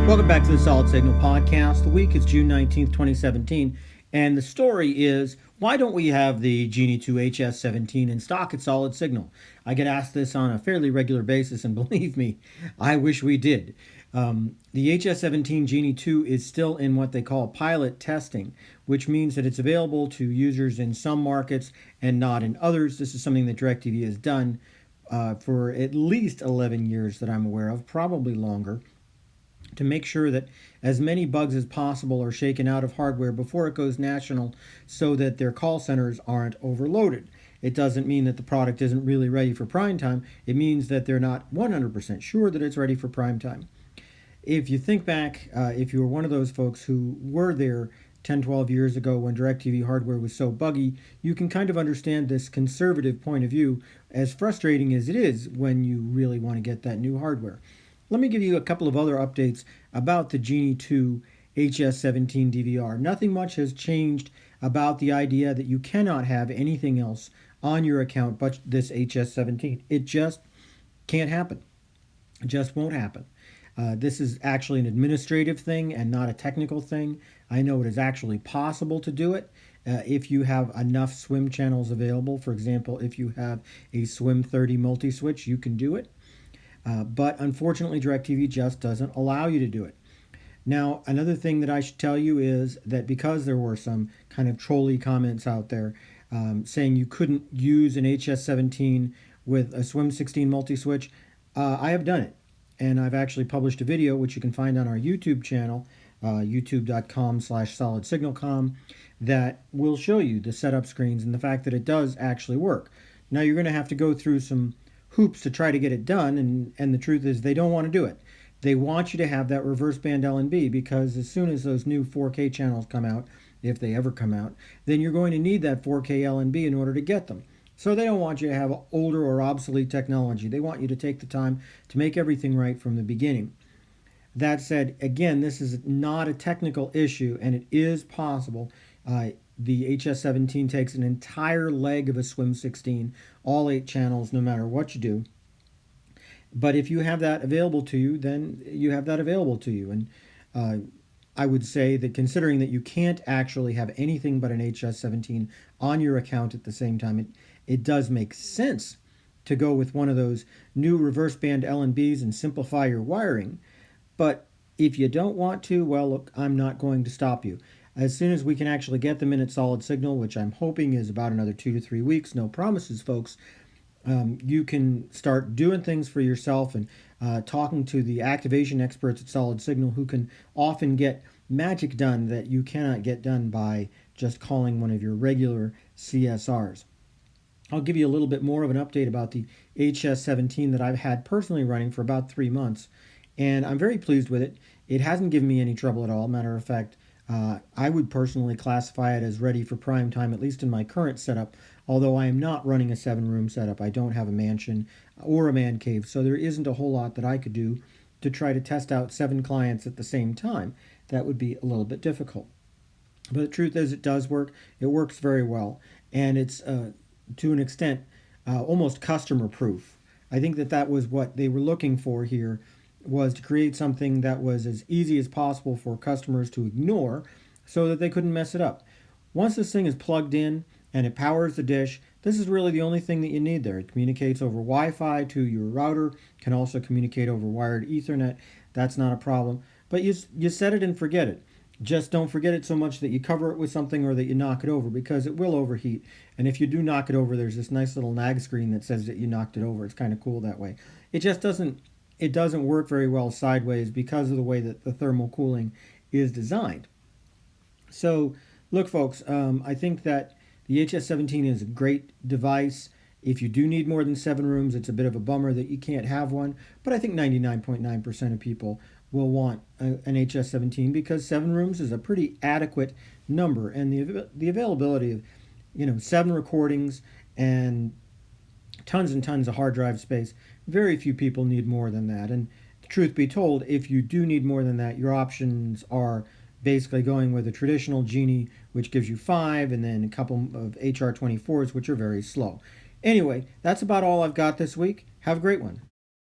Welcome back to the Solid Signal podcast. The week is June 19th, 2017, and the story is, why don't we have the Genie 2 HS17 in stock at Solid Signal? I get asked this on a fairly regular basis, and believe me, I wish we did. The HS17 Genie 2 is still in what they call pilot testing, which means that it's available to users in some markets and not in others. This is something that DirecTV has done for at least 11 years that I'm aware of, probably longer, to make sure that as many bugs as possible are shaken out of hardware before it goes national so that their call centers aren't overloaded. It doesn't mean that the product isn't really ready for prime time. It means that they're not 100% sure that it's ready for prime time. If you think back, if you were one of those folks who were there 10, 12 years ago when DirecTV hardware was so buggy, you can kind of understand this conservative point of view, as frustrating as it is when you really want to get that new hardware. Let me give you a couple of other updates about the Genie 2 HS17 DVR. Nothing much has changed about the idea that you cannot have anything else on your account but this HS17. It just can't happen. It just won't happen. This is actually an administrative thing and not a technical thing. I know it is actually possible to do it if you have enough swim channels available. For example, if you have a Swim 30 multi-switch, you can do it. But unfortunately, DirecTV just doesn't allow you to do it. Now, another thing that I should tell you is that because there were some kind of trolly comments out there saying you couldn't use an HS17 with a Swim 16 multi-switch, I have done it. And I've actually published a video, which you can find on our YouTube channel, youtube.com/solidsignalcom, that will show you the setup screens and the fact that it does actually work. Now, you're going to have to go through some hoops to try to get it done, and the truth is they don't want to do it. They want you to have that reverse band LNB, because as soon as those new 4K channels come out, if they ever come out, then you're going to need that 4K LNB in order to get them. So they don't want you to have older or obsolete technology. They want you to take the time to make everything right from the beginning. That said, again, this is not a technical issue, and it is possible. The HS17 takes an entire leg of a Swim 16, all 8 channels, no matter what you do. But if you have that available to you, then you have that available to you. And I would say that considering that you can't actually have anything but an HS17 on your account at the same time, it does make sense to go with one of those new reverse band LNBs and simplify your wiring. But if you don't want to, well, look, I'm not going to stop you. As soon as we can actually get them in at Solid Signal, which I'm hoping is about another 2 to 3 weeks, no promises, folks, you can start doing things for yourself and talking to the activation experts at Solid Signal, who can often get magic done that you cannot get done by just calling one of your regular CSRs. I'll give you a little bit more of an update about the HS17 that I've had personally running for about 3 months, and I'm very pleased with it. It hasn't given me any trouble at all. Matter of fact, I would personally classify it as ready for prime time, at least in my current setup, although I am not running a 7-room setup. I don't have a mansion or a man cave, so there isn't a whole lot that I could do to try to test out 7 clients at the same time. That would be a little bit difficult. But the truth is, it does work. It works very well, and it's, to an extent, almost customer-proof. I think that was what they were looking for here, was to create something that was as easy as possible for customers to ignore so that they couldn't mess it up. Once this thing is plugged in and it powers the dish, this is really the only thing that you need there. It communicates over Wi-Fi to your router, can also communicate over wired Ethernet. That's not a problem. But you set it and forget it. Just don't forget it so much that you cover it with something or that you knock it over, because it will overheat. And if you do knock it over, there's this nice little nag screen that says that you knocked it over. It's kind of cool that way. It doesn't work very well sideways because of the way that the thermal cooling is designed. So, look, folks, I think that the HS17 is a great device. If you do need more than 7 rooms, it's a bit of a bummer that you can't have one. But I think 99.9% of people will want an HS17, because 7 rooms is a pretty adequate number. And the availability of 7 recordings and tons of hard drive space, very few people need more than that. And truth be told, if you do need more than that, your options are basically going with a traditional Genie, which gives you 5, and then a couple of HR24s, which are very slow. Anyway, that's about all I've got this week. Have a great one.